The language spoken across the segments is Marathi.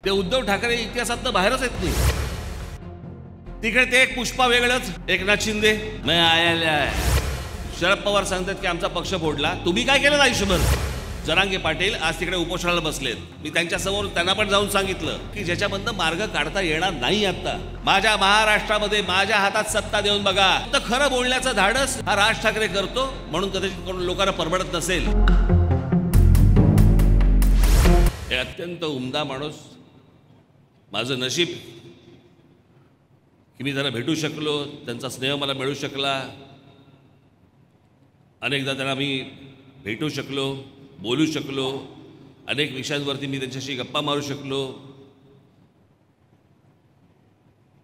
ते उद्धव ठाकरे इतिहासातनं बाहेरच येत नाही. तिकडे ते एक पुष्पा वेगळंच, एकनाथ शिंदे मैं आलेला आहे. शरद पवार सांगतात की आमचा पक्ष फोडला. तुम्ही काय केलं आयुष्यभर? जरांगे पाटील आज तिकडे उपोषणाला बसलेत. मी त्यांच्यासमोर त्यांना पण जाऊन सांगितलं की ज्याच्यामधनं मार्ग काढता येणार नाही. आता माझ्या महाराष्ट्रामध्ये माझ्या हातात सत्ता देऊन बघा. तर खरं बोलण्याचं धाडस हा राज ठाकरे करतो, म्हणून कदाचित लोकांना परवडत नसेल. हे अत्यंत उमदा माणूस. माझं नशीब की मी त्यांना भेटू शकलो, त्यांचा स्नेह मला मिळू शकला. अनेकदा त्यांना मी भेटू शकलो, बोलू शकलो. अनेक विषयांवरती मी त्यांच्याशी गप्पा मारू शकलो.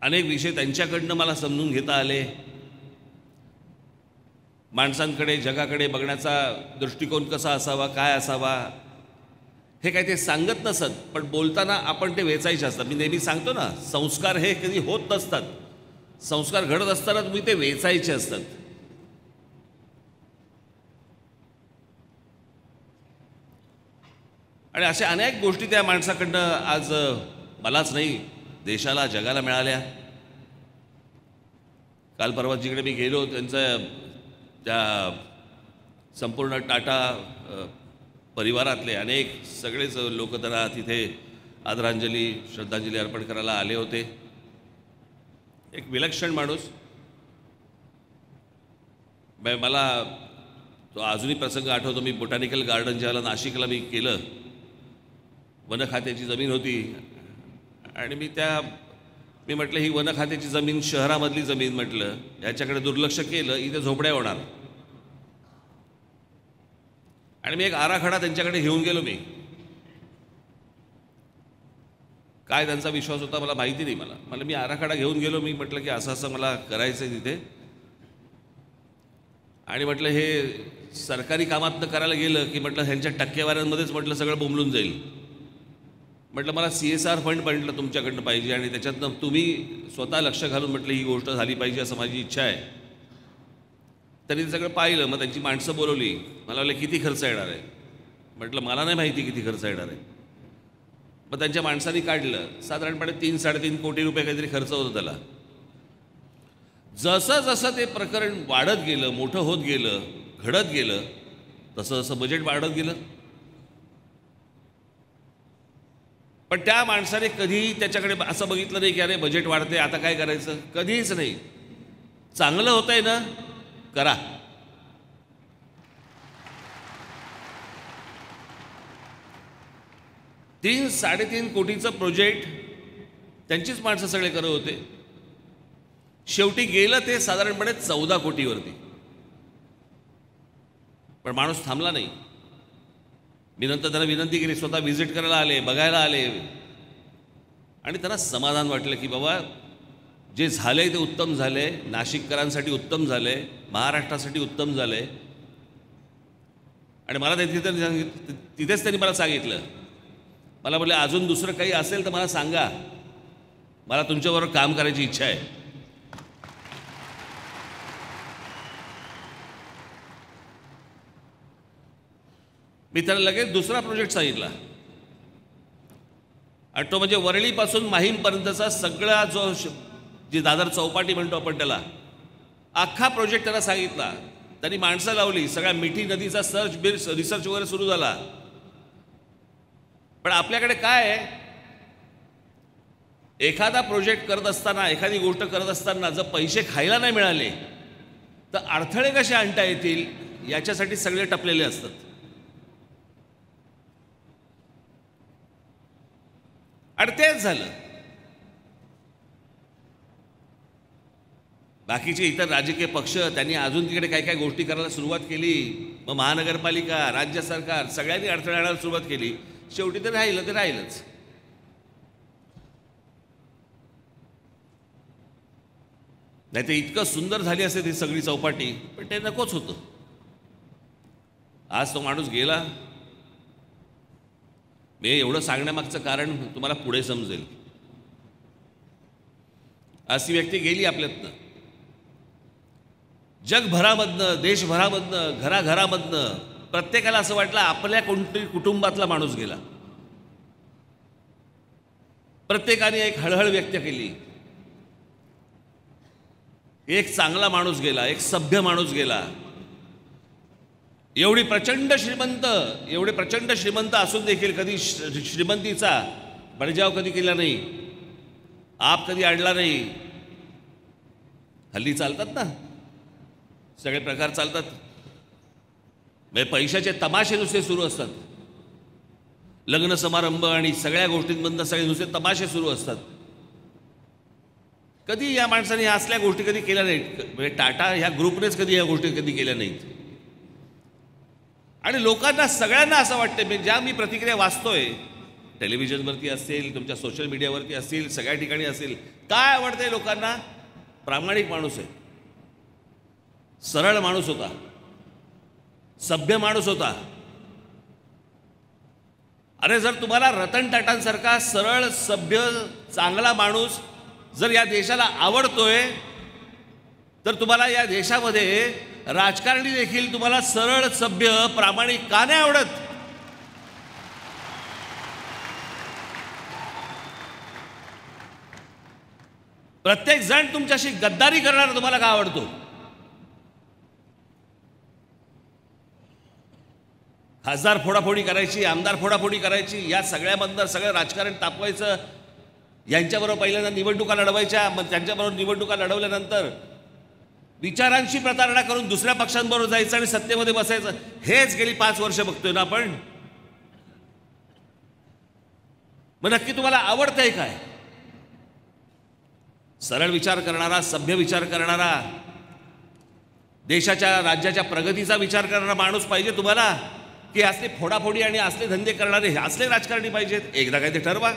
अनेक विषय त्यांच्याकडनं मला समजून घेता आले. माणसांकडे, जगाकडे बघण्याचा दृष्टिकोन कसा असावा, काय असावा, हे काय ते सांगत नसत, पण बोलताना आपण ते वेचायचे असतात. मी नेहमी सांगतो ना, संस्कार हे कधी होत नसतात. संस्कार घडत असताना तुम्ही ते वेचायचे असतात. आणि अशा अनेक गोष्टी त्या माणसाकडनं आज मलाच नाही, देशाला, जगाला मिळाल्या. काल परवा जिकडे मी गेलो, त्यांचं त्या संपूर्ण टाटा परिवारातले अनेक सगळेच लोक त्यांना तिथे आदरांजली, श्रद्धांजली अर्पण करायला आले होते. एक विलक्षण माणूस. मला तो अजूनही प्रसंग आठवतो. मी बोटॅनिकल गार्डन ज्याला नाशिकला मी केलं, वन खात्याची जमीन होती आणि मी म्हटलं ही वन खात्याची जमीन शहरामधली जमीन, म्हटलं याच्याकडे दुर्लक्ष केलं इथे झोपड्या होणार. आणि मी एक आराखडा त्यांच्याकडे घेऊन गेलो. मी काय त्यांचा विश्वास होता मला माहिती नाही. मला मी आराखडा घेऊन गेलो. मी म्हटलं की असं असं मला करायचं आहे तिथे. आणि म्हटलं हे सरकारी कामातनं करायला गेलं की म्हटलं ह्यांच्या टक्केवाऱ्यांमध्येच म्हटलं सगळं बोंबलून जाईल. म्हटलं मला CSR फंड म्हटलं तुमच्याकडनं पाहिजे आणि त्याच्यातनं तुम्ही स्वतः लक्ष घालून म्हटलं ही गोष्ट झाली पाहिजे असं माझी इच्छा आहे. त्यांनी ते सगळं पाहिलं. मग त्यांची माणसं बोलवली. मला म्हटलं किती खर्च येणार आहे? म्हटलं मला नाही माहिती किती खर्च येणार आहे. मग त्यांच्या माणसांनी काढलं. साधारणपणे 3-3.5 कोटी रुपये काहीतरी खर्च होता त्याला. जसं जसं ते प्रकरण वाढत गेलं, मोठं होत गेलं, घडत गेलं, तसं जसं बजेट वाढत गेलं. पण त्या माणसाने कधीही त्याच्याकडे असं बघितलं नाही की अरे बजेट वाढते आता काय करायचं. कधीच नाही. चांगलं होतंय ना, करा. $3-3.5 कोटीचं प्रोजेक्ट त्यांचीच माणसं सगळे करत होते. शेवटी गेलं ते साधारणपणे 14 कोटीवरती. पण माणूस थांबला नाही. मी नंतर त्यांना विनंती केली, स्वतः व्हिजिट करायला आले, बघायला आले. आणि त्यांना समाधान वाटलं की बाबा जे झालंय ते उत्तम झालंय. नाशिककरांसाठी उत्तम झालंय, महाराष्ट्रासाठी उत्तम झालंय. आणि मला तिथेच त्यांनी मला सांगितलं, मला म्हटलं अजून दुसरं काही असेल तर मला सांगा, मला तुमच्याबरोबर काम करायची इच्छा आहे. मी त्याला लगेच दुसरा प्रोजेक्ट सांगितला आणि तो म्हणजे वरळीपासून माहीमपर्यंतचा सगळा जो जी दादर चौपाटी म्हणतो आपण त्याला, अख्खा प्रोजेक्ट त्याला सांगितला. त्यांनी माणसं लावली. सगळ्या मिठी नदीचा रिसर्च वगैरे सुरू झाला. पण आपल्याकडे काय आहे, एखादा प्रोजेक्ट करत असताना, एखादी गोष्ट करत असताना जर पैसे खायला नाही मिळाले तर अडथळे कसे आणता येतील याच्यासाठी सगळे टपलेले असतात. आणि तेच झालं. बाकीचे इतर राजकीय पक्ष त्यांनी अजून तिकडे काय काय गोष्टी करायला सुरुवात केली. मग महानगरपालिका, राज्य सरकार सगळ्यांनी अडथळे आणायला सुरुवात केली. शेवटी ते राहिलंच. नाही ते इतकं सुंदर झाली असते ती सगळी चौपाटी, पण ते नकोच होतं. आज तो माणूस गेला. मी एवढं सांगण्यामागचं कारण तुम्हाला पुढे समजेल. अशी व्यक्ती गेली आपल्यातनं. जगभरामधनं, देशभरामधनं, घराघरामधनं प्रत्येकाला असं वाटलं आपल्या कोणतरी कुटुंबातला माणूस गेला. प्रत्येकाने एक हळहळ व्यक्त केली. एक चांगला माणूस गेला, एक सभ्य माणूस गेला. एवढे प्रचंड श्रीमंत असून देखील कधी श्रीमंतीचा बळजाव कधी केला नाही, आप कधी आणला नाही. हल्ली चालतात ना सगळे प्रकार चालतात. म्हणजे पैशाचे तमाशे नुसते सुरू असतात. लग्न समारंभ आणि सगळ्या गोष्टींमधून सगळे नुसते तमाशे सुरू असतात. कधी या माणसाने ह्या असल्या गोष्टी कधी केल्या नाहीत. म्हणजे टाटा ह्या ग्रुपनेच कधी या गोष्टी कधी केल्या नाहीत. आणि लोकांना सगळ्यांना असं वाटतं, म्हणजे ज्या मी प्रतिक्रिया वाचतोय टेलिव्हिजनवरती असेल, तुमच्या सोशल मीडियावरती असेल, सगळ्या ठिकाणी असेल, काय आवडतंय लोकांना? प्रामाणिक माणूस आहे, सरळ माणूस होता, सभ्य माणूस होता. अरे जर तुम्हाला रतन टाटांसारखा सरळ सभ्य चांगला माणूस जर या देशाला आवडतोय, तर तुम्हाला या देशामध्ये राजकारणी देखील तुम्हाला सरळ सभ्य प्रामाणिक का नाही आवडत? प्रत्येक जण तुमच्याशी गद्दारी करणारा तुम्हाला का आवडतो? खासदार फोडाफोडी करायची, आमदार फोडाफोडी करायची, या सगळ्यामधनं सगळं राजकारण तापवायचं. यांच्याबरोबर पहिल्यांदा निवडणुका लढवायच्या, मग त्यांच्याबरोबर निवडणुका लढवल्यानंतर विचारांची प्रतारणा करून दुसऱ्या पक्षांबरोबर जायचं आणि सत्तेमध्ये बसायचं. हेच गेली 5 वर्ष बघतोय ना आपण. मग नक्की तुम्हाला आवडतंय काय? सरळ विचार करणारा, सभ्य विचार करणारा, देशाच्या राज्याच्या प्रगतीचा विचार करणारा माणूस पाहिजे तुम्हाला, की असले फोडाफोडी आणि असले धंदे करणारे हे असले राजकारणी पाहिजेत? एकदा काय ते ठरवा.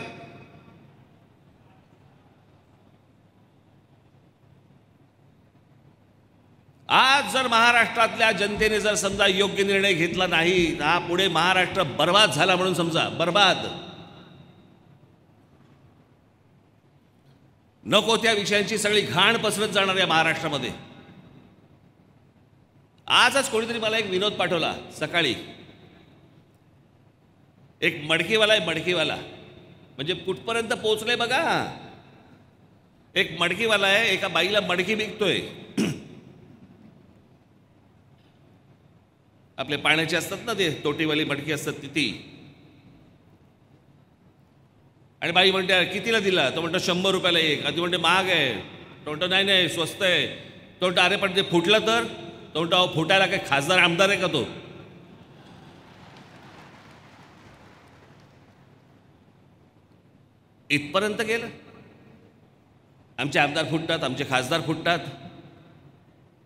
आज जर महाराष्ट्रातल्या जनतेने जर समजा योग्य निर्णय घेतला नाही, हा पुढे महाराष्ट्र बर्बाद झाला म्हणून समजा. बर्बाद. नको त्या विषयांची सगळी घाण पसरत जाणार या महाराष्ट्रामध्ये. आजच कोणीतरी मला एक विनोद पाठवला सकाळी. एक मडकीवाला आहे, मडकीवाला म्हणजे कुठपर्यंत पोहोचले बघा. एक मडकीवाला आहे, एका बाईला मडकी विकतोय. आपले पाण्याचे असतात ना ते तोटीवाली मडकी असतात ती. आणि बाई म्हणते कितीला दिला? तो म्हणतो 100 रुपयाला एक. ती म्हणते महाग आहे. तो म्हणतो नाही नाही स्वस्त आहे. तो म्हणतो अरे पण ते फुटलं तर? तो म्हणतो अहो फुटायला काय खासदार आमदार आहे का तो? इथपर्यंत गेलं. आमचे आमदार फुटतात, आमचे खासदार फुटतात.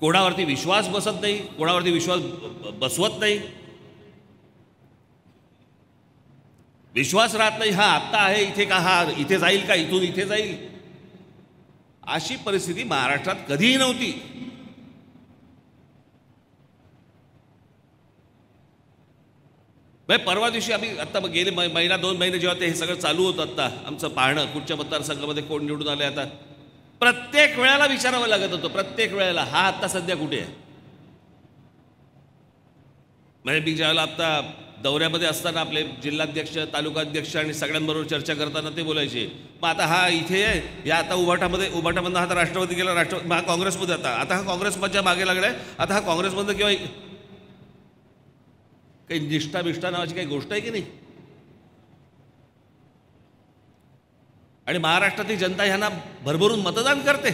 कोणावरती विश्वास बसत नाही, कोणावरती विश्वास बसवत नाही. विश्वास राहत नाही. हा आत्ता आहे इथे का, हा इथे जाईल का, इथून इथे जाईल, अशी परिस्थिती महाराष्ट्रात कधीही नव्हती. परवा दिवशी आम्ही आता गेले महिना 2 महिने जेव्हा ते हे सगळं चालू होतं, आता आमचं पाहणं कुठच्या मतदारसंघामध्ये कोण निवडून आले, आता प्रत्येक वेळेला विचारावं लागत होतं. प्रत्येक वेळेला हा आत्ता सध्या कुठे आहे. म्हणजे मी ज्यावेळेला आता दौऱ्यामध्ये असताना आपले जिल्हाध्यक्ष, तालुकाध्यक्ष आणि सगळ्यांबरोबर चर्चा करताना ते बोलायचे, मग आता हा इथे आहे, या आता उभाटामधनं हा आता राष्ट्रवादी गेला, राष्ट्रवादी हा काँग्रेसमध्ये, आता हा काँग्रेसच्या मागे लागलाय, आता हा काँग्रेसमधनं किंवा काही निष्ठा बिष्ठा नावाची काही गोष्ट आहे की नाही. आणि महाराष्ट्रातली जनता ह्यांना भरभरून मतदान करते.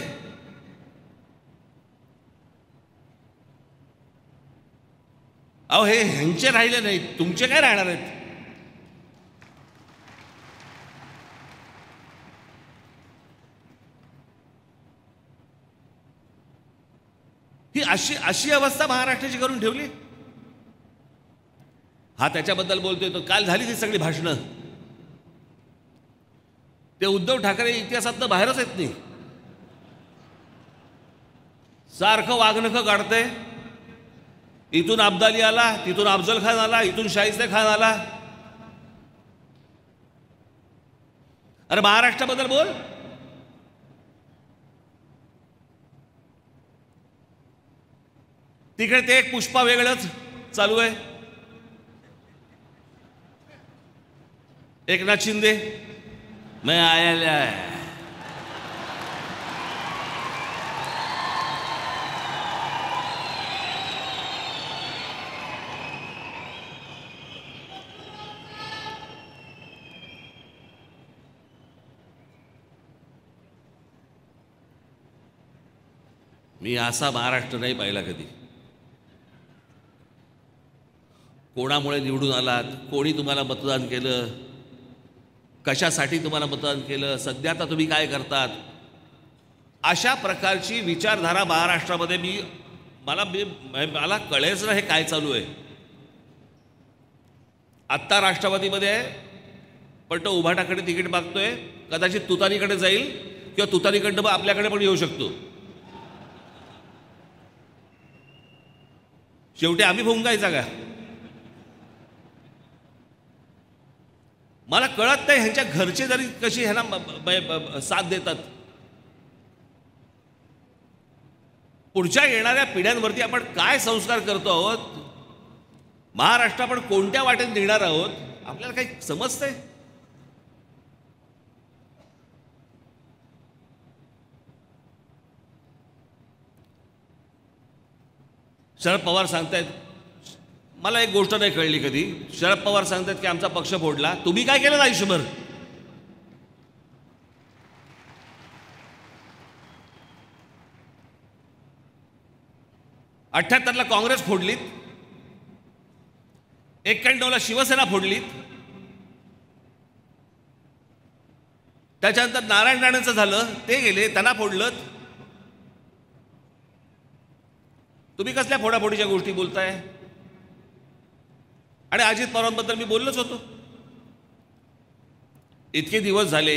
अहो हे ह्यांचे राहिले नाहीत, तुमचे काय राहणार आहेत? ही अशी अवस्था महाराष्ट्राची करून ठेवली. हा त्याच्याबद्दल बोलतोय, तो काल झाली ती सगळी भाषणं. ते उद्धव ठाकरे इतिहासातनं बाहेरच येत नाही. सारखं वागणं काढतंय. इथून अब्दाली आला, तिथून अफजल खान आला, इथून शाहिस्ते खान आला. अरे महाराष्ट्राबद्दल बोल. तिकडे ते एक पुष्पा वेगळंच चालू आहे. एकनाथ शिंदे मैं आया है. मी असा महाराष्ट्र नाही पाहिला कधी. कोणामुळे निवडून आलात, कोणी तुम्हाला मतदान केलं, कशासाठी तुम्हाला मतदान केलं, सध्या आता तुम्ही काय करतात, अशा प्रकारची विचारधारा महाराष्ट्रामध्ये मला कळेच ना हे काय चालू आहे. आत्ता राष्ट्रवादीमध्ये आहे, पण तो उभाटाकडे तिकीट मागतोय, कदाचित तुतारीकडे जाईल किंवा तुतारीकडनं आपल्याकडे पण येऊ शकतो. शेवटी आम्ही भुंगायचा का? मला कळत नाही ह्यांच्या घरचे जरी कशी ह्यांना साथ देतात. पुढच्या येणाऱ्या पिढ्यांवरती आपण काय संस्कार करतो आहोत, महाराष्ट्र आपण कोणत्या वाटेत नेणार आहोत, आपल्याला काही समजतंय? शरद पवार सांगतायत, मला एक गोष्ट नाही कळली कधी. शरद पवार सांगतायत की आमचा पक्ष फोडला. तुम्ही काय केलं आयुष्यभर? ला काँग्रेस फोडलीत, 91ला शिवसेना फोडलीत, त्याच्यानंतर नारायण राणेंचं झालं, ते गेले, त्यांना फोडलं. तुम्ही कसल्या फोडाफोडीच्या गोष्टी बोलताय? आणि अजित पवारांबद्दल मी बोललोच होतो. इतके दिवस झाले,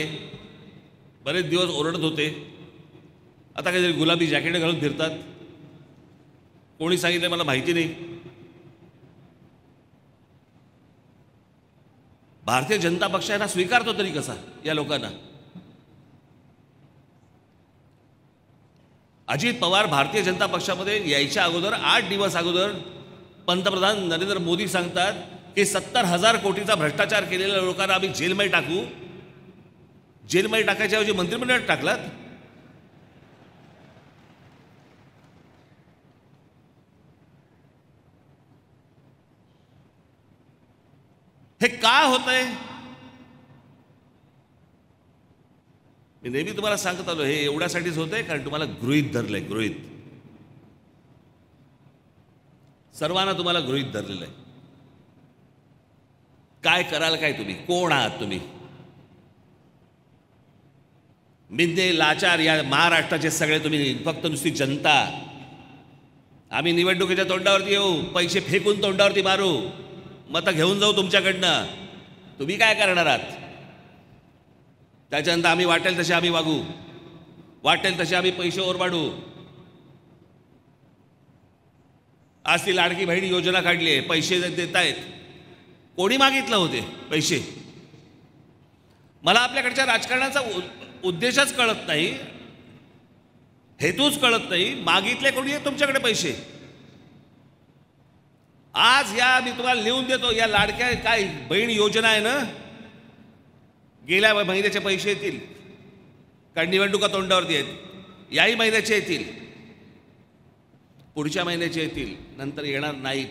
बरेच दिवस ओरडत होते, आता काहीतरी गुलाबी जॅकेट घालून फिरतात. कोणी सांगितलं मला माहिती नाही. भारतीय जनता पक्ष यांना स्वीकारतो तरी कसा या लोकांना? अजित पवार भारतीय जनता पक्षामध्ये यायच्या अगोदर 8 दिवस अगोदर पंतप्रधान नरेंद्र मोदी सांगतात की 70,000 कोटीचा भ्रष्टाचार केलेल्या लोकांना आम्ही जेलमध्ये टाकू. जेलमध्ये टाकायच्या ऐवजी मंत्रिमंडळात टाकलात. हे का होतंय? मी नेहमी तुम्हाला सांगत आलो, हे एवढ्यासाठीच होतंय कारण तुम्हाला गृहीत धरलंय. गृहीत सर्वांना तुम्हाला गृहीत धरलेलं आहे. काय कराल काय तुम्ही? कोण आहात तुम्ही? मिंदे लाचार या महाराष्ट्राचे सगळे तुम्ही फक्त नुसती जनता. आम्ही निवडणुकीच्या तोंडावरती येऊ, पैसे फेकून तोंडावरती मारू, मतं घेऊन जाऊ तुमच्याकडनं. तुम्ही काय करणार आहात? त्याच्यानंतर आम्ही वाटेल तसे आम्ही वागू, वाटेल तसे आम्ही पैसे ओरबाडू. आज ती लाडकी बहीण योजना काढली आहे, पैसे देत आहेत. कोणी मागितलं होते पैसे? मला आपल्याकडच्या राजकारणाचा उद्देशच कळत नाही, हेतूच कळत नाही. मागितले कोणी आहे तुमच्याकडे पैसे? आज या मी तुम्हाला लिहून देतो, या लाडक्या काय बहीण योजना आहे ना, गेल्या महिन्याचे पैसे येतील, कारण निवडणुका तोंडावरती आहेत. याही महिन्याचे येतील, पुढच्या महिन्याचे येतील, नंतर येणार नाहीत.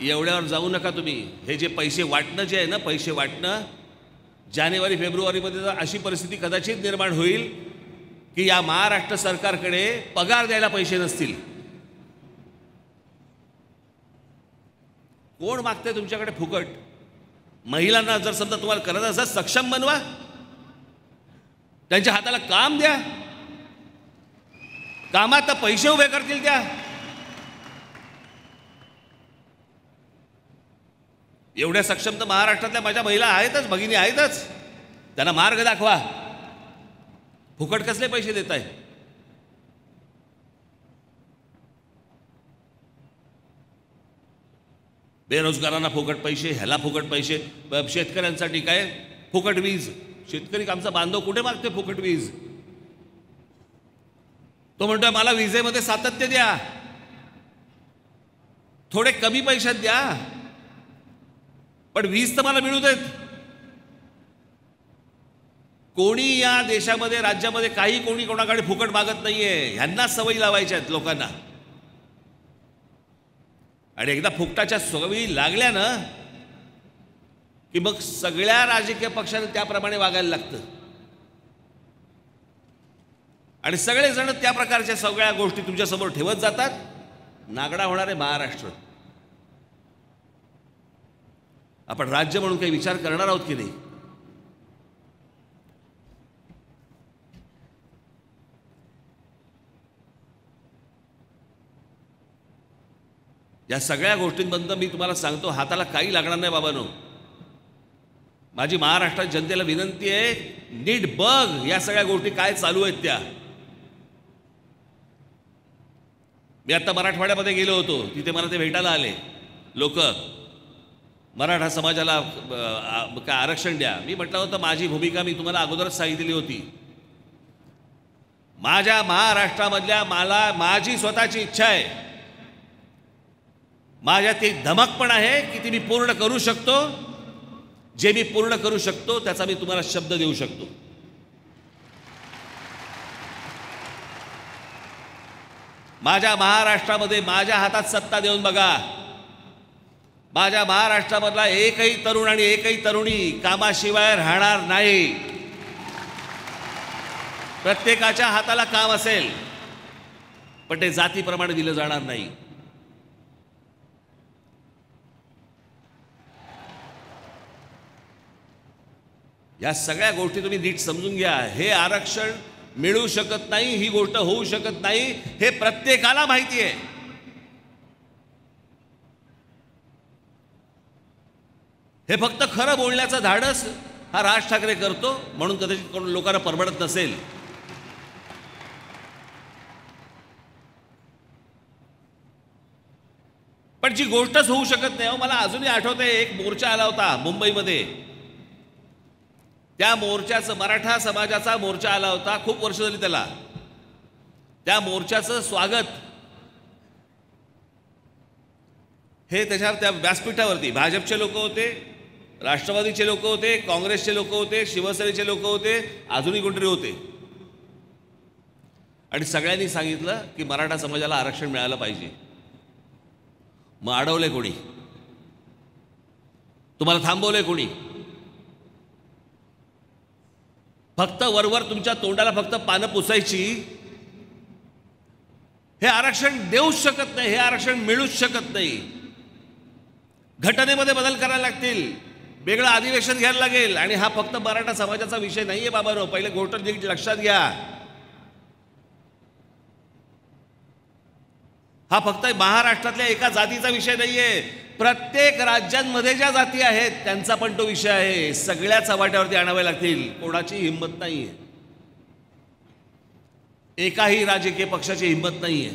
एवढ्यावर जाऊ नका तुम्ही. हे जे पैसे वाटणं जे आहे ना, पैसे वाटणं, जानेवारी फेब्रुवारीमध्ये जर अशी परिस्थिती कदाचित निर्माण होईल की या महाराष्ट्र सरकारकडे पगार द्यायला पैसे नसतील. कोण मागते तुमच्याकडे फुकट? महिलांना जर समजा तुम्हाला करायचं असं, सक्षम बनवा, त्यांच्या हाताला काम द्या, कामात तर पैसे उभे करतील त्या. एवढ्या सक्षम तर महाराष्ट्रातल्या माझ्या महिला आहेतच, भगिनी आहेतच. त्यांना मार्ग दाखवा. फुकट कसले पैसे देत आहे? बेरोजगारांना फुकट पैसे, ह्याला फुकट पैसे, शेतकऱ्यांसाठी काय फुकट वीज. शेतकरी आमचा बांधव कुठे मागते फुकट वीज? तो म्हणतोय मला विजेमध्ये सातत्य द्या, थोडे कमी पैशात द्या. पण 20 तर मला मिळू देत. कोणी या देशामध्ये राज्यामध्ये काही कोणी कोणाकडे फुकट मागत नाहीये. ह्यांनाच सवयी लावायच्या आहेत लोकांना. आणि एकदा फुकटाच्या सवयी लागल्या ना की मग सगळ्या राजकीय पक्षांना त्याप्रमाणे वागायला लागतं. आणि सगळेजण त्या प्रकारच्या सगळ्या गोष्टी तुमच्यासमोर ठेवत जातात. नागडा होणार आहे महाराष्ट्र. आपण राज्य म्हणून काही विचार करणार आहोत की नाही? या सगळ्या गोष्टींबद्दल मी तुम्हाला सांगतो, हाताला काही लागणार नाही बाबांनो. माझी महाराष्ट्राच्या जनतेला विनंती आहे, नीट बघ या सगळ्या गोष्टी काय चालू आहेत त्या. मी आता मराठवाड्यामध्ये गेलो होतो, तिथे मला ते भेटायला आले लोक. मराठा समाजाला काय आरक्षण द्या. मी म्हटलं होतं माझी भूमिका मी तुम्हाला अगोदरच सांगितलेली होती. माझ्या महाराष्ट्रामधल्या माझी स्वतःची इच्छा आहे, माझ्यात ती धमक पण आहे की ती मी पूर्ण करू शकतो. जे मी पूर्ण करू शकतो त्याचा मी तुम्हाला शब्द देऊ शकतो. माझ्या महाराष्ट्रामध्ये माझ्या हातात सत्ता देऊन बघा. माझ्या महाराष्ट्रामधला एकही तरुण आणि एकही तरुणी कामाशिवाय राहणार नाही. प्रत्येकाच्या हाताला काम असेल, पण ते जातीप्रमाणे दिलं जाणार नाही. या सगळ्या गोष्टी तुम्ही नीट समजून घ्या. हे आरक्षण मिळू शकत नाही, ही गोष्ट होऊ शकत नाही, हे प्रत्येकाला माहिती आहे. हे फक्त खरं बोलण्याचं धाडस हा राज ठाकरे करतो, म्हणून कदाचित कोण लोकांना परवडत नसेल. पण जी गोष्टच होऊ शकत नाही. मला अजूनही आठवतंय, एक मोर्चा आला होता मुंबईमध्ये. त्या मोर्चाचं, मराठा समाजाचा मोर्चा आला होता, खूप वर्ष झाली त्याला. त्या मोर्चाचं स्वागत हे त्याच्यावर त्या व्यासपीठावरती भाजपचे लोक होते, राष्ट्रवादीचे लोक होते, काँग्रेसचे लोक होते, शिवसेनेचे लोक होते, अजूनही कोणतरी होते. आणि सगळ्यांनी सांगितलं की मराठा समाजाला आरक्षण मिळालं पाहिजे. मग अडवले कोणी? तुम्हाला थांबवले कोणी? फक्त वरवर तुमच्या तोंडाला फक्त पानं पुसायची. हे आरक्षण देऊच शकत नाही, हे आरक्षण मिळूच शकत नाही. घटनेमध्ये बदल करायला लागतील, वेगळं अधिवेशन घ्यायला लागेल. आणि हा फक्त मराठा समाजाचा विषय नाहीये बाबांनो. पहिले गोष्ट नीट लक्षात घ्या. हा फक्त महाराष्ट्रातल्या एका जातीचा विषय नाहीये. प्रत्येक राज्यांमध्ये ज्या जाती आहेत त्यांचा पण तो विषय आहे. सगळ्या चव्हाट्यावरती आणावे लागतील. कोणाची हिंमत नाहीये, एकाही राजकीय पक्षाची हिंमत नाहीये.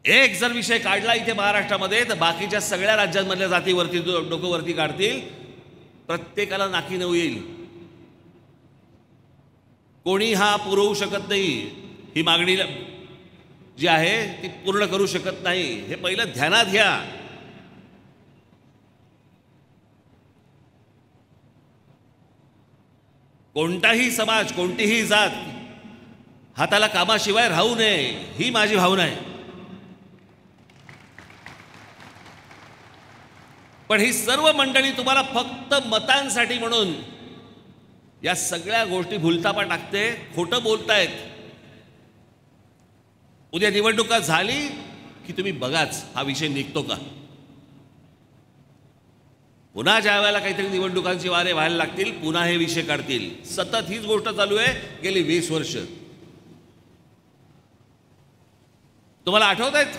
एक जर विषय काढला इथे महाराष्ट्रामध्ये तर बाकीच्या सगळ्या राज्यांमधल्या जातीवरती डोकं वरती काढतील. प्रत्येकाला नाकी नऊ येईल. कोणी हा पुरवू शकत नाही, ही मागणी जी आहे ती पूर्ण करू शकत नाही. हे पहिलं ध्यानात घ्या. कोणताही समाज, कोणतीही जात हाताला कामाशिवाय राहू नये, ही माझी भावना आहे. पण ही सर्व मंडळी तुम्हाला फक्त मतांसाठी म्हणून या सगळ्या गोष्टी भुलतापा टाकते, खोटं बोलतायत. उद्या निवडणुका झाली की तुम्ही बघाच हा विषय निघतो का. पुन्हा ज्या वेळेला काहीतरी निवडणुकांची वारे व्हायला लागतील, पुन्हा हे विषय काढतील. सतत हीच गोष्ट चालू आहे गेली 20 वर्ष. तुम्हाला आठवत आहेत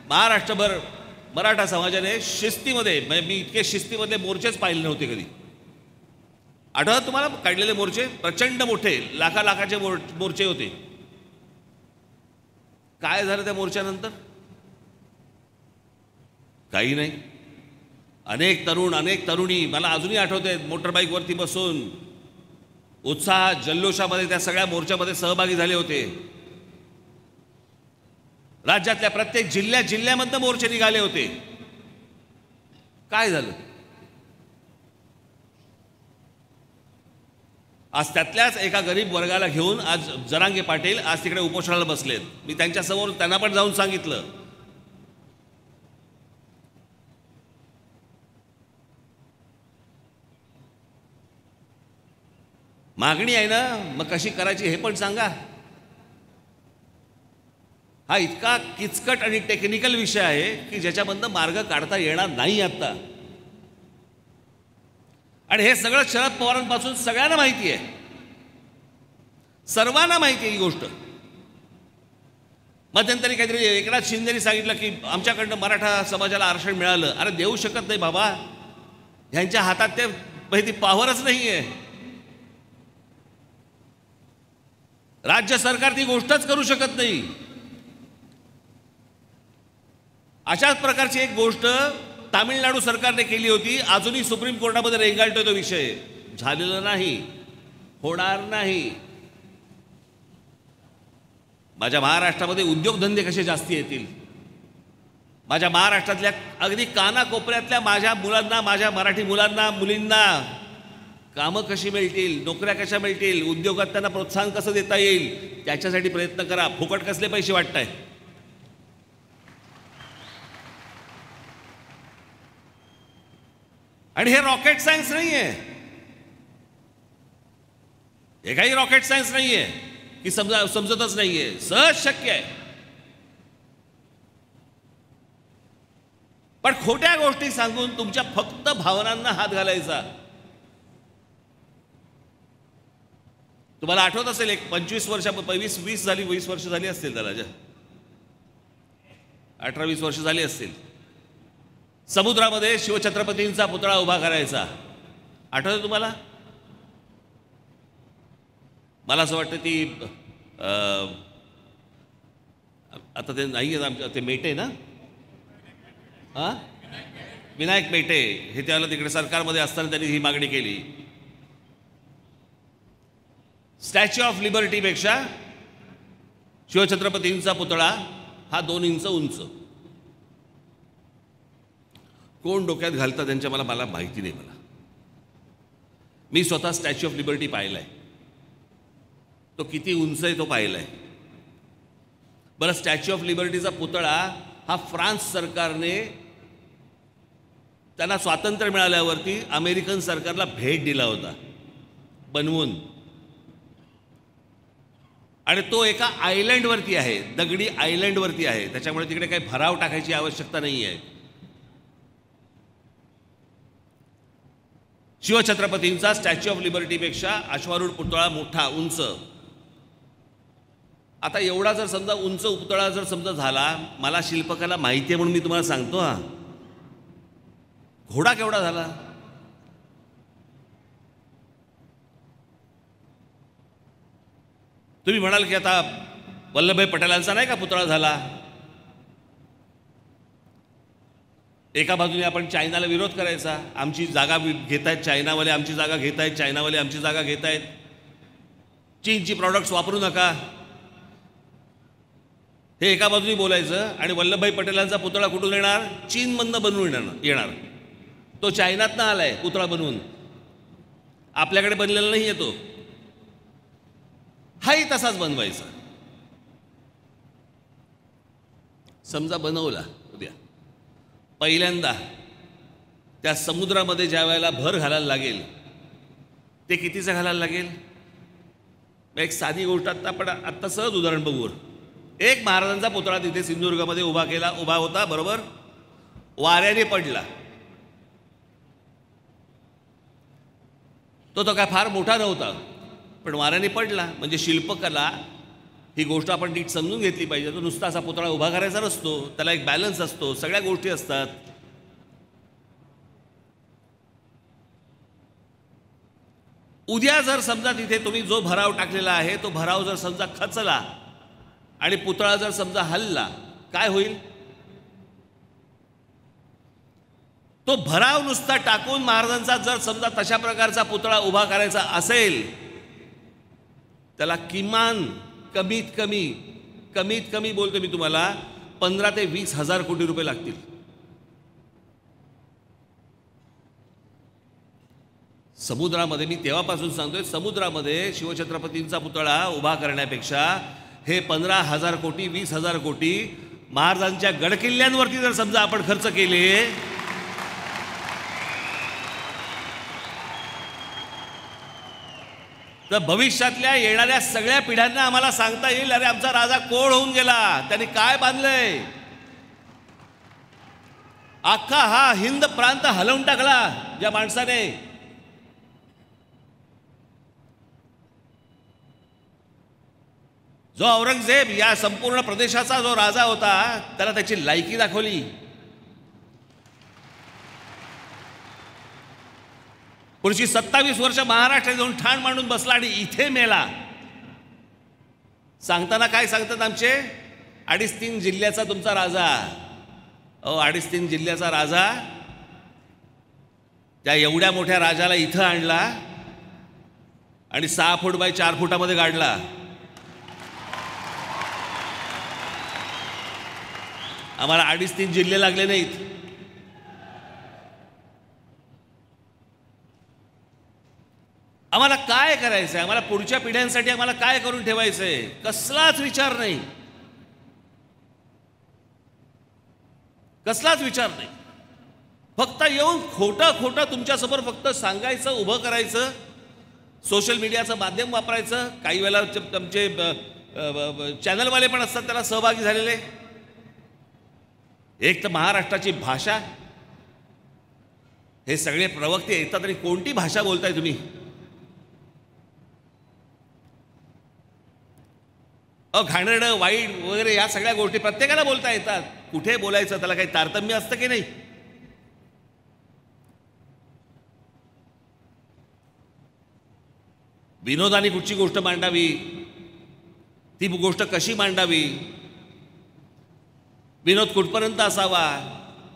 महाराष्ट्रभर मराठा समाजाने शिस्तीमध्ये, मी इतके शिस्तीमधले मोर्चेच पाहिले नव्हते कधी. आठवत तुम्हाला काढलेले मोर्चे? प्रचंड मोठे लाखाचे मोर्चे होते. काय झालं त्या मोर्चानंतर? काही नाही. अनेक तरुण, अनेक तरुणी, मला अजूनही आठवते, मोटरबाईकवरती बसून उत्साहात, जल्लोषामध्ये त्या सगळ्या मोर्चामध्ये सहभागी झाले होते. राज्यातल्या प्रत्येक जिल्ह्यामधनं मोर्चे निघाले होते. काय झालं? आज त्यातल्याच एका गरीब वर्गाला घेऊन आज जरांगे पाटील आज तिकडे उपोषणाला बसलेत. मी त्यांच्यासमोर त्यांना पण जाऊन सांगितलं, मागणी आहे ना, मग कशी करायची हे पण सांगा. हा इतका किचकट आणि टेक्निकल विषय आहे की ज्याच्यामधनं मार्ग काढता येणार नाही आता. आणि हे सगळं शरद पवारांपासून सगळ्यांना माहिती आहे, सर्वांना माहिती आहे ही गोष्ट. मध्यंतरी काहीतरी एकनाथ शिंदेनी सांगितलं की आमच्याकडनं मराठा समाजाला आरक्षण मिळालं. अरे देऊ शकत नाही बाबा, ह्यांच्या हातात ते ती पॉवरच नाही आहे. राज्य सरकार ती गोष्टच करू शकत नाही. अशाच प्रकारची एक गोष्ट तामिळनाडू सरकारने केली होती, अजूनही सुप्रीम कोर्टामध्ये रेंगाळतोय तो विषय. झालेलं नाही, होणार नाही. माझ्या महाराष्ट्रामध्ये उद्योगधंदे कसे जास्ती येतील, माझ्या महाराष्ट्रातल्या अगदी कानाकोपऱ्यातल्या माझ्या मुलांना, माझ्या मराठी मुलांना मुलींना कामं कशी मिळतील, नोकऱ्या कशा मिळतील, उद्योगात त्यांना प्रोत्साहन कसं देता येईल, त्याच्यासाठी प्रयत्न करा. फुकट कसले पैसे वाटताय? आणि हे रॉकेट सायन्स नाहीये, हे काही रॉकेट सायन्स नाहीये की समजतच नाहीये. सहज शक्य आहे. पण खोट्या गोष्टी सांगून तुमच्या फक्त भावनांना हात घालायचा. तुम्हाला आठवत असेल, एक 20 वर्ष झाली असतील त्याला, 18-20 वर्ष झाली असतील. समुद्रामध्ये शिवछत्रपतींचा पुतळा उभा करायचा, आठवतं तुम्हाला? मला असं वाटतं ती आता ते नाही आहे आमच्या, ते मेटे ना, विनायक मेटे हे त्याला तिकडे सरकारमध्ये असताना त्यांनी ही मागणी केली. स्टॅच्यू ऑफ लिबर्टीपेक्षा शिवछत्रपतींचा पुतळा हा 2 इंच उंच. कोण डोक्यात घालतं त्यांच्या मला माहिती नाही. मी स्वतः स्टॅच्यू ऑफ लिबर्टी पाहिलाय, तो किती उंच आहे तो पाहिलाय. बरं, स्टॅच्यू ऑफ लिबर्टीचा पुतळा हा फ्रान्स सरकारने त्यांना स्वातंत्र्य मिळाल्यावरती अमेरिकन सरकारला भेट दिला होता बनवून. आणि तो एका आयलंडवरती आहे, दगडी आयलंडवरती आहे, त्याच्यामुळे तिकडे काही भराव टाकायची आवश्यकता नाही आहे. शिवछत्रपतींचा स्टॅच्यू ऑफ लिबर्टीपेक्षा अश्वारूढ पुतळा मोठा उंच. आता एवढा जर समजा उंच पुतळा जर समजा झाला, मला शिल्पकला माहिती आहे म्हणून मी तुम्हाला सांगतो. घोडा केवढा झाला? तुम्ही म्हणाल की आता वल्लभभाई पटेलांचा नाही का पुतळा झाला, एका बाजूने आपण चायनाला विरोध करायचा, आमची जागा घेत आहेत चायनावाले, आमची जागा घेत आहेत चायनावाले, आमची जागा घेत आहेत, चीनची प्रॉडक्ट्स वापरू नका, हे एका बाजूने बोलायचं. आणि वल्लभभाई पटेलांचा पुतळा कुठून येणार? चीनमधनं बनवून येणार. तो चायनातनं आलाय पुतळा बनवून, आपल्याकडे बनलेला नाही आहे तो. हाही तसाच बनवायचा. समजा बनवला उद्या, पहिल्यांदा त्या समुद्रामध्ये ज्या वेळेला भर घालायला लागेल, ते कितीचं घालायला लागेल? एक साधी गोष्ट आपण आत्ता सहज उदाहरण बघू. एक महाराजांचा पुतळा तिथे सिंधुदुर्गामध्ये उभा होता, बरोबर, वाऱ्याने पडला. तो काय फार मोठा नव्हता, पण वाऱ्याने पडला. म्हणजे शिल्पकला ही गोष्ट आपण नीट समजून घेतली पाहिजे. तो नुसता असा पुतळा उभा करायचा नसतो, त्याला एक बॅलन्स असतो, सगळ्या गोष्टी असतात. उद्या जर समजा तिथे तुम्ही जो भराव टाकलेला आहे तो भराव जर समजा खचला आणि पुतळा जर समजा हलला, काय होईल? तो भराव नुसता टाकून महाराजांचा जर समजा तशा प्रकारचा पुतळा उभा करायचा असेल, त्याला किमान कमीत कमी बोलतो मी तुम्हाला 15 ते 20 हजार कोटी रुपये लागतील. समुद्रामध्ये, मी तेव्हापासून सांगतोय, समुद्रामध्ये शिवछत्रपतींचा पुतळा उभा करण्यापेक्षा हे 15,000 कोटी 20,000 कोटी महाराजांच्या गडकिल्ल्यांवरती जर समजा आपण खर्च केले, तर भविष्यातल्या येणाऱ्या सगळ्या पिढ्यांना आम्हाला सांगता येईल, अरे आमचा राजा कोण होऊन गेला, त्यांनी काय बांधलंय. अख्खा हा हिंद प्रांत हलवून टाकला ज्या माणसाने. जो औरंगजेब या संपूर्ण प्रदेशाचा जो राजा होता, त्याला त्याची लायकी दाखवली. पुढची 27 वर्ष महाराष्ट्रात जाऊन ठाण मांडून बसला आणि इथे मेला. सांगताना काय सांगतात आमचे, 2.5-3 जिल्ह्याचा तुमचा राजा. 2.5-3 जिल्ह्याचा राजा त्या एवढ्या मोठ्या राजाला इथं आणला आणि 6 फूट बाय 4 फुटामध्ये गाडला. आम्हाला 2.5-3 जिल्हे लागले नाहीत. आम्हाला काय करायचंय, आम्हाला पुढच्या पिढ्यांसाठी आम्हाला काय करून ठेवायचंय, कसलाच विचार नाही, कसलाच विचार नाही. फक्त येऊन खोटं खोटं तुमच्यासमोर फक्त सांगायचं, उभं करायचं, सोशल मीडियाचं माध्यम वापरायचं. काही वेळेला आमचे चॅनलवाले पण असतात त्याला सहभागी झालेले. एक तर महाराष्ट्राची भाषा, हे सगळे प्रवक्ते येतात आणि कोणती भाषा बोलताय तुम्ही. घाणेरडं, वाईट वगैरे या सगळ्या गोष्टी प्रत्येकाला बोलता येतात. कुठे बोलायचं, त्याला काही तारतम्य असतं की नाही. विनोदाने कुठची गोष्ट मांडावी, ती गोष्ट कशी मांडावी, विनोद कुठपर्यंत असावा,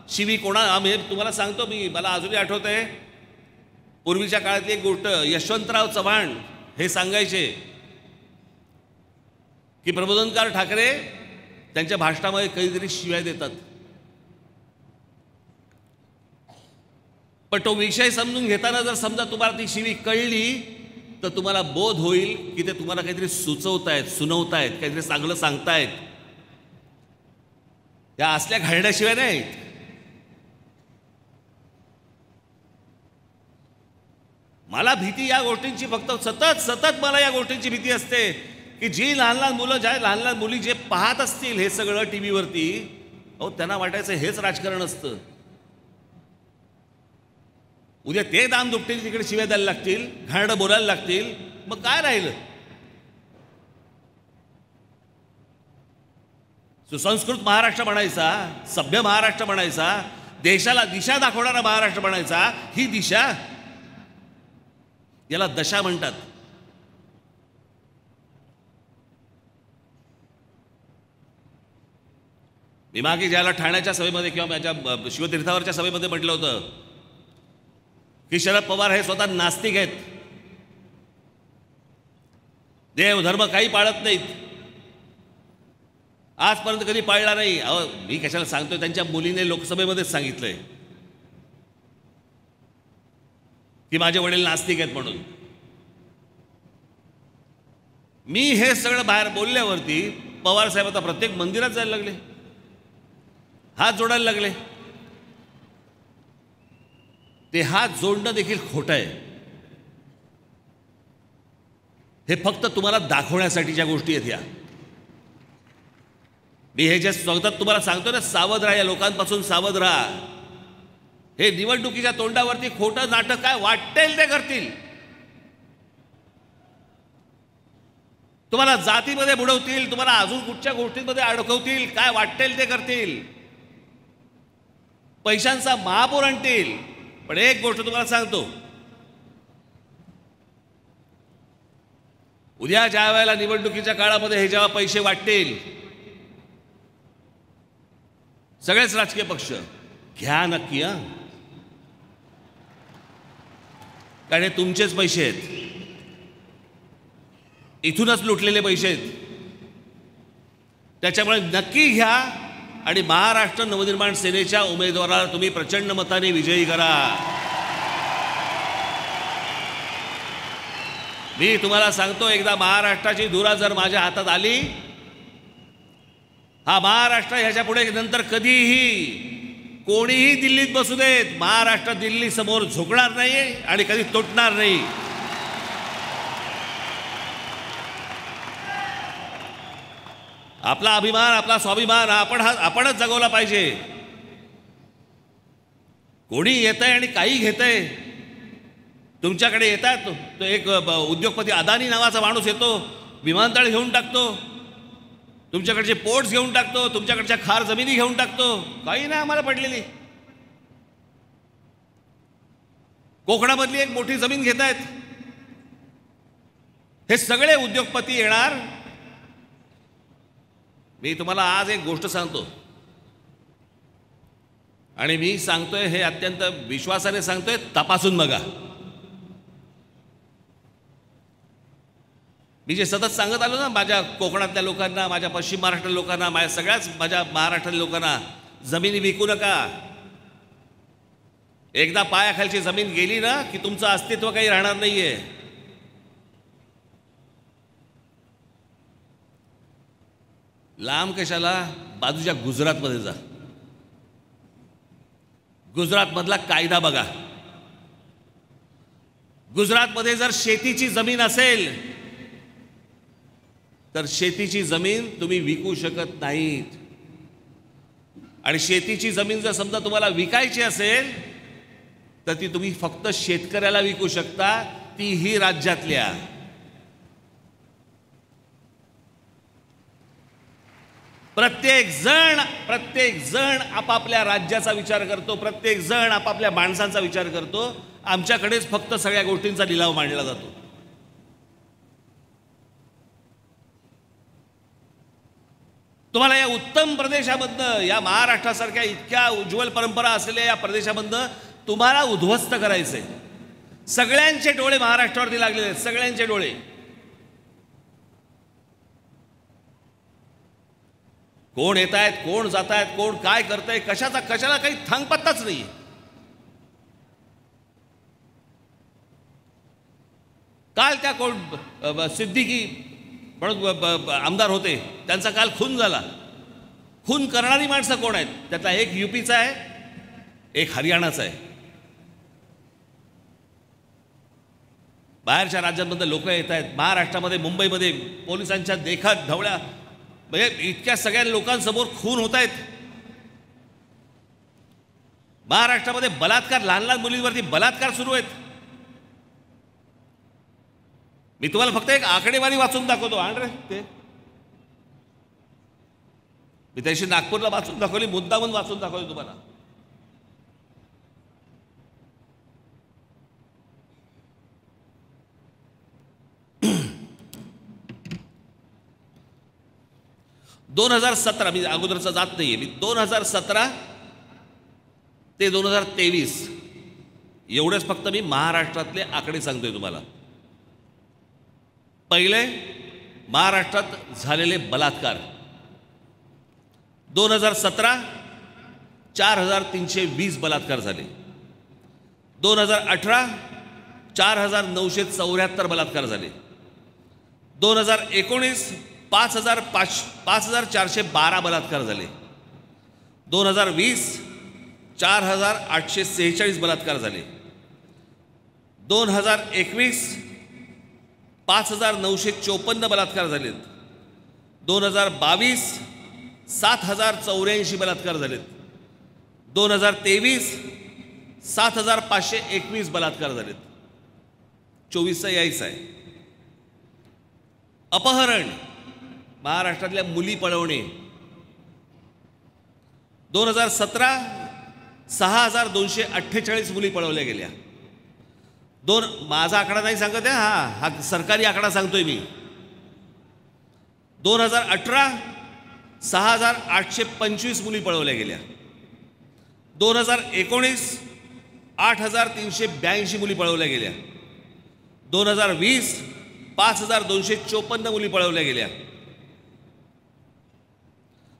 शिवी कोणा. आम्ही तुम्हाला सांगतो, मला अजूनही आठवतंय पूर्वीच्या काळातली एक गोष्ट. यशवंतराव चव्हाण हे सांगायचे की प्रबोधनकार ठाकरे त्यांच्या भाषणामध्ये कधीतरी शिव्या देतात, पण तो विषय समजून घेताना जर समजा तुम्हाला ती शिवी कळली, तर तुम्हाला बोध होईल की ते तुम्हाला काहीतरी सुचवतायत, सुनवतायत, काहीतरी चांगलं सांगतायत. या असल्या घालण्याशिवाय नाहीत. मला भीती या गोष्टींची, फक्त सतत सतत मला या गोष्टींची भीती असते की जी लहान लहान मुलं, ज्या लहान लहान मुली जे पाहत असतील हे सगळं टीव्हीवरती, त्यांना वाटायचं हेच राजकारण असतं. उद्या ते दाम दुपटील, तिकडे शिव्या द्यायला लागतील, घाणेरडं बोलायला लागतील, मग काय राहिलं. सुसंस्कृत महाराष्ट्र बनायचा, सभ्य महाराष्ट्र बनायचा, देशाला दिशा दाखवणारा महाराष्ट्र बनायचा. ही दिशा, याला दशा म्हणतात. मी मागे ज्याला ठाण्याच्या सभेमध्ये किंवा माझ्या शिवतीर्थावरच्या सभेमध्ये म्हटलं होतं की शरद पवार हे स्वतः नास्तिक आहेत, देव धर्म काही पाळत नाहीत, आजपर्यंत कधी पाळला नाही. मी कशाला सांगतोय, त्यांच्या मुलीने लोकसभेमध्येच सांगितलंय की माझे वडील नास्तिक आहेत म्हणून. मी हे सगळं बाहेर बोलल्यावरती पवार साहेब आता प्रत्येक मंदिरात जायला लागले, हात जोडायला लागले. ते हात जोडणं देखील खोटं आहे. हे फक्त तुम्हाला दाखवण्यासाठीच्या गोष्टी आहेत या. मी हे जे सतत तुम्हाला सांगतो ना, सावध राहा, या लोकांपासून सावध राहा. हे निवडणुकीच्या तोंडावरती खोटं नाटक काय वाटेल ते करतील. तुम्हाला जातीमध्ये बुडवतील, तुम्हाला अजून कुठच्या गोष्टींमध्ये अडकवतील, काय वाटेल ते करतील, पैशांचा महापूर आणतील. पण एक गोष्ट तुम्हाला सांगतो, उद्या ज्या वेळेला निवडणुकीच्या काळामध्ये हे जेव्हा पैसे वाटतील, सगळेच राजकीय पक्ष घ्या नक्की, कारण हे तुमचेच पैसे आहेत, इथूनच लुटलेले पैसे आहेत. त्याच्यामुळे नक्की घ्या आणि महाराष्ट्र नवनिर्माण सेनेच्या उमेदवाराला तुम्ही प्रचंड मताने विजयी करा. मी तुम्हाला सांगतो, एकदा महाराष्ट्राची धुरा जर माझ्या हातात आली, हा महाराष्ट्र ह्याच्या पुढे नंतर कधीही कोणीही दिल्लीत बसू देत, महाराष्ट्र दिल्ली समोर झुकणार नाही आणि कधी तुटणार नाही. आपला अभिमान, आपला स्वाभिमान आपणच जगवला पाहिजे. कोणी येतंय आणि काही घेतंय. तुमच्याकडे येतात, तो एक उद्योगपती अदानी नावाचा माणूस येतो, विमानतळ घेऊन टाकतो, तुमच्याकडचे पोर्ट्स घेऊन टाकतो, तुमच्याकडच्या खार जमिनी घेऊन टाकतो. काही नाही आम्हाला पडलेली. कोकणामधली एक मोठी जमीन घेत आहेत. हे सगळे उद्योगपती येणार. मी तुम्हाला आज एक गोष्ट सांगतो आणि मी सांगतोय हे अत्यंत विश्वासाने सांगतोय, तपासून बघा. मी जे सतत सांगत आलो ना, माझ्या कोकणातल्या लोकांना, माझ्या पश्चिम महाराष्ट्र लोकांना, माझ्या महाराष्ट्रातल्या लोकांना, जमिनी विकू नका. एकदा पायाखालची जमीन गेली ना की तुमचं अस्तित्व काही राहणार नाहीये. लांब कशाला, बाजूच्या गुजरातमध्ये जा. गुजरातमधला कायदा बघा. गुजरातमध्ये जर शेतीची जमीन असेल तर शेतीची जमीन तुम्ही विकू शकत नाहीत. आणि शेतीची जमीन जर समजा तुम्हाला विकायची असेल तर ती तुम्ही फक्त शेतकऱ्याला विकू शकता, तीही राज्यातल्या. प्रत्येक जण आपापल्या राज्याचा विचार करतो, प्रत्येक जण आपापल्या माणसांचा विचार करतो. आमच्याकडेच फक्त सगळ्या गोष्टींचा लिलाव मांडला जातो. तुम्हाला या उत्तम प्रदेशामधनं, या महाराष्ट्रासारख्या इतक्या उज्ज्वल परंपरा असलेल्या या प्रदेशामधनं तुम्हाला उद्ध्वस्त करायचंय. सगळ्यांचे डोळे महाराष्ट्रावरती लागलेले आहेत, सगळ्यांचे डोळे. कोण येत आहेत, कोण जात आहेत, कोण काय करतंय, कशाला काही थांगपत्ताच नाही. काल त्या कोण सिद्दीकी म्हणून आमदार होते, त्यांचा काल खून झाला. खून करणारी माणसं कोण आहेत? त्यातला एक यूपीचा आहे, एक हरियाणाचा आहे. बाहेरच्या राज्यांमध्ये लोक येत आहेत. महाराष्ट्रामध्ये, मुंबईमध्ये पोलिसांच्या देखात ढवळ्या, म्हणजे इतक्या सगळ्या लोकांसमोर खून होत आहेत. महाराष्ट्रामध्ये बलात्कार, लहान लहान मुलींवरती बलात्कार सुरू आहेत. मी तुम्हाला फक्त एक आकडेवारी वाचून दाखवतो. आण रे ते, मी त्याशी नागपूरला वाचून दाखवली, मुद्दामून वाचून दाखवली तुम्हाला. (2017) मी अगोदरचा जात नाहीये. मी 2017 ते 2023 एवढेच फक्त मी महाराष्ट्रातले आकडे सांगतोय तुम्हाला. पहिले, महाराष्ट्रात झालेले बलात्कार 2017 4320 बलात्कार झाले. 2018 4974 बलात्कार झाले. 2019 5412 बलात्कार झाले. 2020 4846 बलात्कार झाले. 2021 5954 बलात्कार झालेत. 2022 7084 बलात्कार झालेत. 2023 7521 बलात्कार झालेत. 24चा यायचं आहे. अपहरण, महाराष्ट्रातल्या मुली पळवणे, 2017 6248 मुली पळवल्या गेल्या. माझा आकडा नाही सांगत आहे, हा सरकारी आकडा सांगतोय मी. 2018 6825 मुली पळवल्या गेल्या. 2019 8382 मुली पळवल्या गेल्या. 2020 5254 मुली पळवल्या गेल्या.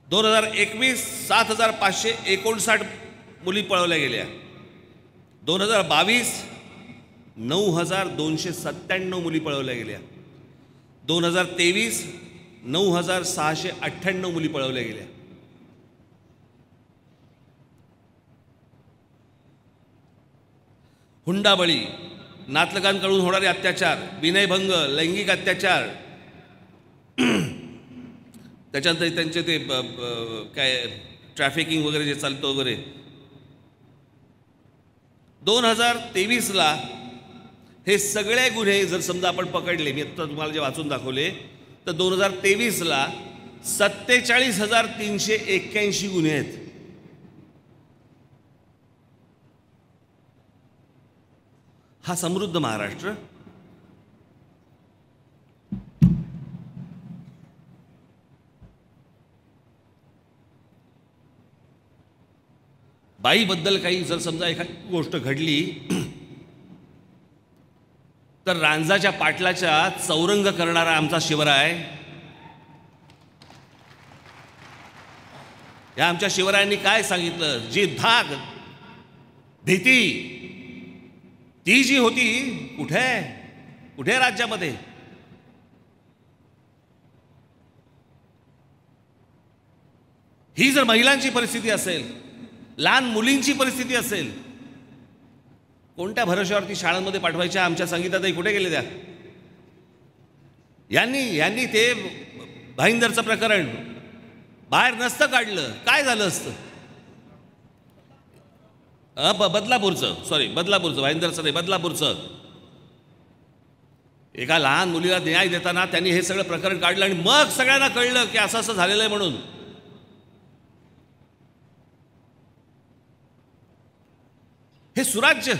2021 7559 मुली पळवल्या गेल्या. 2022 9,297 मुली पळवल्या गेल्या. 2023 9,698 मुली पळवल्या गेल्या. हुंडाबळी, नातलगांकडून होणारे अत्याचार, विनयभंग, लैंगिक अत्याचार, त्याच्यानंतर त्यांचे ते काय ट्रॅफिकिंग वगैरे जे चालतं वगैरे. 2023ला हे सगळे गुन्हे जर समजा आपण पकडले, मी आता तुम्हाला जे वाचून दाखवले, तर 2023ला 47,381 गुन्हे आहेत. हा समृद्ध महाराष्ट्र. बाईबद्दल काही जर समजा एखादी गोष्ट घडली तर रांजाच्या पाटलाच्या चौरंग करणारा आमचा शिवराय, या आमच्या शिवरायांनी काय सांगितलं, जी धाक भीती ती जी होती कुठे राज्यामध्ये. ही जर महिलांची परिस्थिती असेल, लहान मुलींची परिस्थिती असेल, कोणत्या भरोश्यावरती शाळांमध्ये पाठवायच्या आमच्या संगीताताई कुठे गेले त्या? यांनी ते भाईंदरचं प्रकरण बाहेर नसतं काढलं, काय झालं असतं? बदलापूरचं भाईंदरचं नाही, बदलापूरचं एका लहान मुलीला न्याय देताना त्यांनी हे सगळं प्रकरण काढलं आणि मग सगळ्यांना कळलं की असं असं झालेलं आहे म्हणून. हे सुराज्य,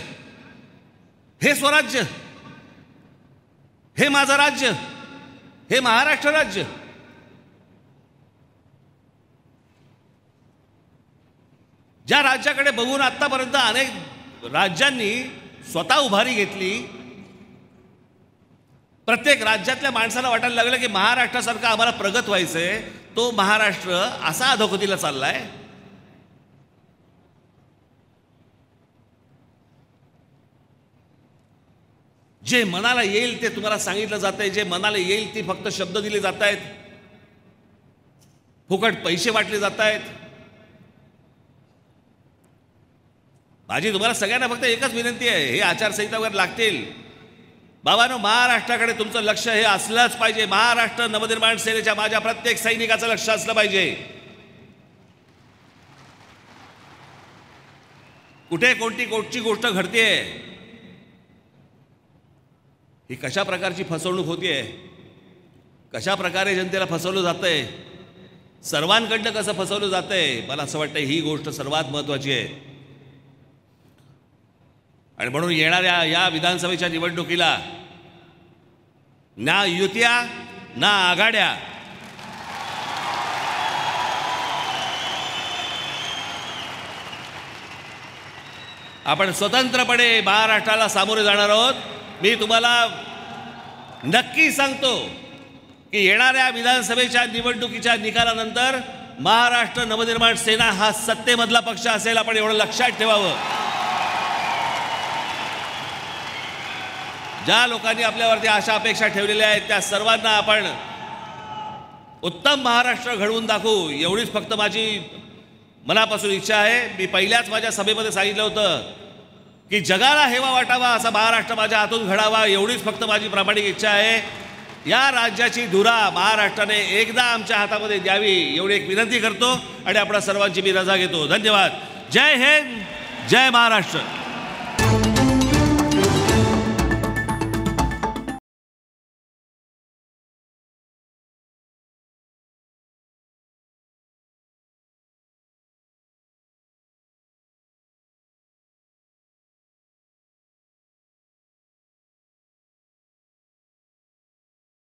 हे स्वराज्य, हे माझं राज्य, हे महाराष्ट्र राज्य. ज्या राज्याकडे बघून आतापर्यंत अनेक राज्यांनी स्वतः उभारी घेतली, प्रत्येक राज्यातल्या माणसाला वाटायला लागलं की महाराष्ट्रासारखं आम्हाला प्रगत व्हायचंय, तो महाराष्ट्र असा अधोगतीला चाललाय. जे मनाला येईल ते तुम्हाला सांगितलं जातंय, जे मनाला येईल ती फक्त शब्द दिले जात आहेत, फुकट पैसे वाटले जात आहेत. माझी तुम्हाला सगळ्यांना फक्त एकच विनंती आहे, हे आचारसंहिता वगैरे लागतील, बाबांनो महाराष्ट्राकडे तुमचं लक्ष हे असलंच पाहिजे. महाराष्ट्र नवनिर्माण सेनेच्या माझ्या प्रत्येक सैनिकाचं लक्ष असलं पाहिजे. कुठे कोणती गोष्ट घडतेय, ही कशा प्रकारची फसवणूक होतीये, कशा प्रकारे जनतेला फसवलं जातंय, सर्वांकडनं कसं फसवलं जातंय, मला असं वाटतं ही गोष्ट सर्वात महत्त्वाची आहे. आणि म्हणून येणाऱ्या या विधानसभेच्या निवडणुकीला ना युत्या ना आघाड्या, आपण स्वतंत्रपणे महाराष्ट्राला सामोरे जाणार आहोत. मी तुम्हाला नक्की सांगतो की येणाऱ्या विधानसभेच्या निवडणुकीच्या निकालानंतर महाराष्ट्र नवनिर्माण सेना हा सत्तेमधला पक्ष असेल. आपण एवढं लक्षात ठेवावं. ज्या लोकांनी आपल्यावरती आशा अपेक्षा ठेवलेल्या आहेत त्या सर्वांना आपण उत्तम महाराष्ट्र घडवून दाखवू, एवढीच फक्त माझी मनापासून इच्छा आहे. मी पहिल्याच माझ्या सभेमध्ये सांगितलं होतं की जगाला हेवा वाटावा असा महाराष्ट्र माझ्या हातून घडावा, एवढीच फक्त माझी प्रामाणिक इच्छा आहे. या राज्याची धुरा महाराष्ट्राने एकदा आमच्या हातामध्ये द्यावी एवढी एक विनंती करतो आणि आपल्या सर्वांची मी रजा घेतो. धन्यवाद. जय हिंद, जय महाराष्ट्र.